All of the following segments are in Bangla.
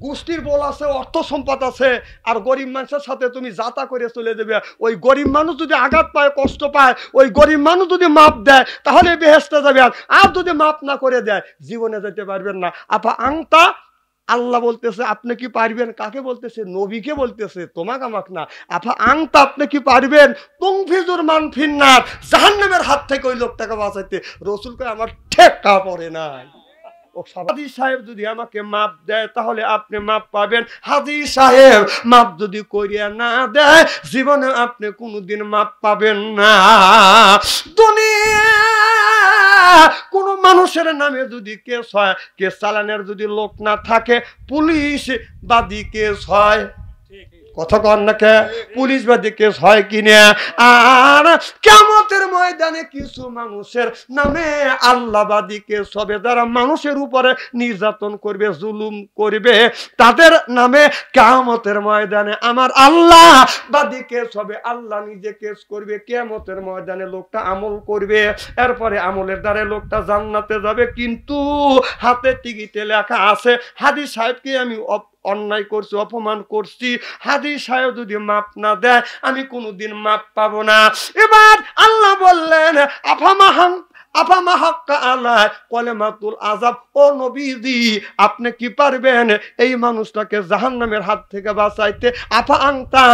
গোষ্ঠীর বল আছে, অর্থ সম্পদ আছে, আর গরিব মানুষের সাথে তুমি যাতা করে চলে দেবে। ওই গরিব মানুষ যদি আঘাত পায়, কষ্ট পায়, ওই গরিব মানুষ যদি মাপ দেয় তাহলে বেহেশতে যাবে। আর যদি মাপ না করে দেয় জীবনে যেতে পারবেন না। আপা আংতা আল্লাহ বলতেছে আপনি কি পারবেন? কাকে বলতেছে? নবীকে বলতেছে, তোমাক আমাক না। আপা আংতা আপনি কি পারবেন? তুংফিজুর মান ফিন্নার, জাহান্নামের হাত থেকে ওই লোকটাকে বাঁচাইতে। রসুলকে আমার ঠেকা পড়ে নাই। হাজী সাহেব যদি আমাকে মাপ দেয় তাহলে আপনি মাপ পাবেন। হাজী সাহেব মাপ যদি করিয়া না দেয় জীবনে আপনি কোনোদিন মাপ পাবেন না। দুনিয়া কোন মানুষের নামে যদি কেস হয়, কেস চালানোর যদি লোক না থাকে, পুলিশ বাদী কেস হয়। কথা কন না কে? পুলিশ বাদী কেস হয় কিনা? আর কিয়ামতের ময়দানে কিছু মানুষের নামে আল্লাহবাদী কেস হবে, যারা মানুষের উপরে নির্যাতন করবে, জুলুম করবে, তাদের নামে কিয়ামতের ময়দানে আমার আল্লাহ বাদী কেস হবে। আল্লাহ নিজে কেস করবে। কিয়ামতের ময়দানে লোকটা আমল করবে, এরপরে আমলের দ্বারা লোকটা জান্নাতে যাবে। কিন্তু হাতে টিকিটে লেখা আছে হাজী সাহেবকে আমি অন্যায় করছি, অপমান করছি, হাজী সাহেব যদি মাপ না দেয় আমি কোনোদিন মাপ পাবো না। এবার আল্লাহ বললেন আপনি কি পারবেন এই মানুষটাকে জাহান্নামের হাত থেকে বাঁচাইতে? আফা আংতা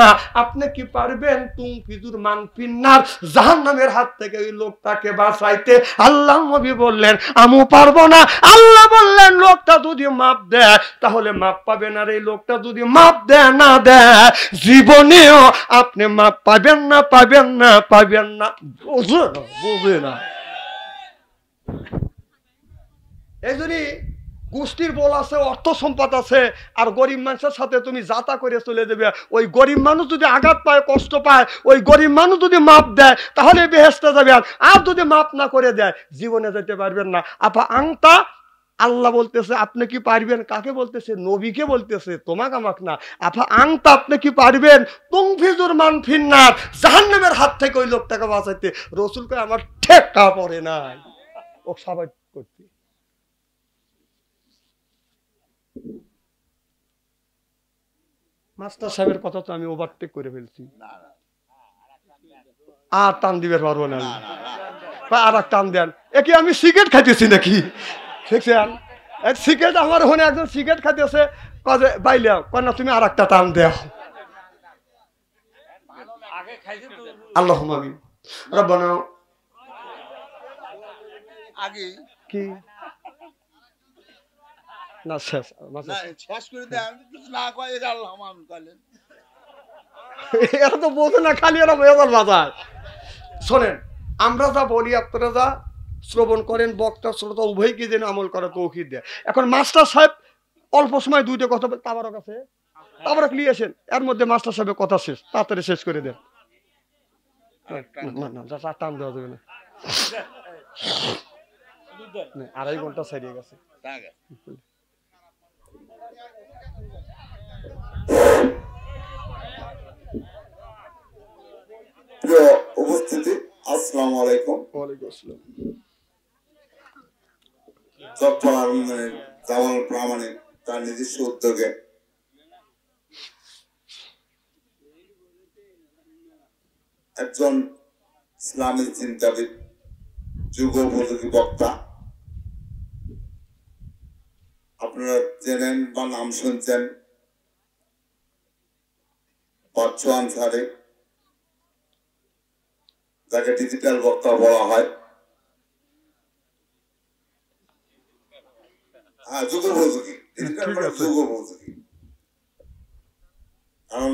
আপনি কি পারবেন তুংফিজুর মান ফিন্নার, জাহান্নামের হাত থেকে ওই লোকটাকে বাঁচাইতে? আল্লাহ নবী বললেন আমি পারবো না। আল্লাহ বললেন লোকটা যদি মাপ দেয় তাহলে মাপ পাবেন, আর এই লোকটা যদি মাপ দেয় না দেয় জীবনেও আপনি মাপ পাবেন না, পাবেন না, পাবেন না। বুঝে না। এই জন্য গোষ্ঠীর বল আছে, অর্থ সম্পদ আছে, আর গরিব মানুষের সাথে তুমি যাতা করে চলে দেবে। ওই গরিব মানুষ যদি আঘাত পায়, কষ্ট পায়, ওই গরিব মানুষ যদি মাপ দেয় তাহলে বেহেশতে যাবে। আর যদি মাপ না করে দেয় জীবনে যেতে পারবেন না। আপা আংতা আল্লাহ বলতেছে আপনি কি পারবেন? কাকে বলতেছে? নবীকে বলতেছে, তোমাক আমাক না। আপা আংতা আপনি কি পারবেন? তুংফিজুর মান ফিন্নার, জাহান্নামের হাত থেকে ওই লোকটাকে বাঁচাইতে। রসুলকে আমার ঠেকা পড়ে নাই ও সবাই করতে। মাস্টার সাহেবের কথা তো আমি ওভারটেক করে ফেলছি, আর টান দিবে পারবো না। আর এক টান দেন। একে আমি সিগারেট খাইতেছি নাকি? দেখছেন সিগারেট আমার ওখানে একজন সিগারেট খাইতেছে, কাজে বাইলে কন্যা তুমি আর একটা টান দেও। আল্লাহ আমিন। রব্বানা আগে কি না শেষ করে দেয়, আমি কিছু না কয় এটা আল্লাহ আমিন কইলেন। এরা তো বোঝে না, খালি এরা বেজাল বাজায়। শোনেন, আমরা যা বলি আপনারা যা শ্রবণ করেন, বক্তা শ্রোতা উভয়কে যেন আমল করা তৌফিক দেয়। এখন মাস্টার সাহেব অল্প সময় দুইটা কথা তাবারক আছে, তাবারক নিয়ে আসেন, এর মধ্যে মাস্টার সাহেবের কথা শেষ, তাড়াতাড়ি শেষ করে দেন। না টান দেওয়া যাবে না, 2.5 ঘন্টা ছাড়িয়ে গেছে। উপস্থিতি আসসালামু আলাইকুম। ওয়ালাইকুম আসসালাম। চট্টগ্রামের জামাল প্রামাণিক তার নিজস্ব উদ্যোগে একজন ইসলামী চিন্তাবিদ, যুগোপযোগী বক্তা, আপনারা চেনেন বা নাম শুনছেন, বাচ্চু আনসারী, যাকে ডিজিটাল বক্তা বলা হয়। হ্যাঁ, যুগোপযোগী, যুগোপযোগী। কারণ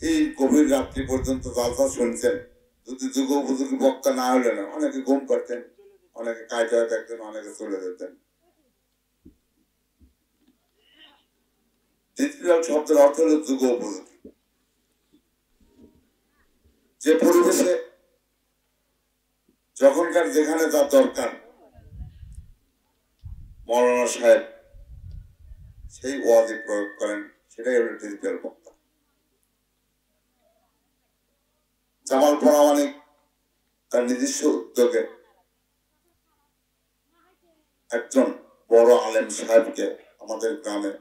এই গভীর রাত্রি পর্যন্ত জালসা শুনছেন, যদি যুগোপযোগী বক্তা না হলে না, অনেকে ঘুম করতেন, অনেকে কায়দা থাকতেন, অনেকে চলে যেতেন। ডিজিটাল শব্দের অর্থ হল যুগোপযোগী। যে পরিবেশে যখনকার যেখানে যা দরকার মৌলানা সাহেব সেই ওয়াজি প্রয়োগ করেন, সেটাই হল ডিজিটাল বক্তা। জামাল প্রামাণিক তার নিজস্ব উদ্যোগে একজন বড় আলেম সাহেবকে আমাদের গ্রামে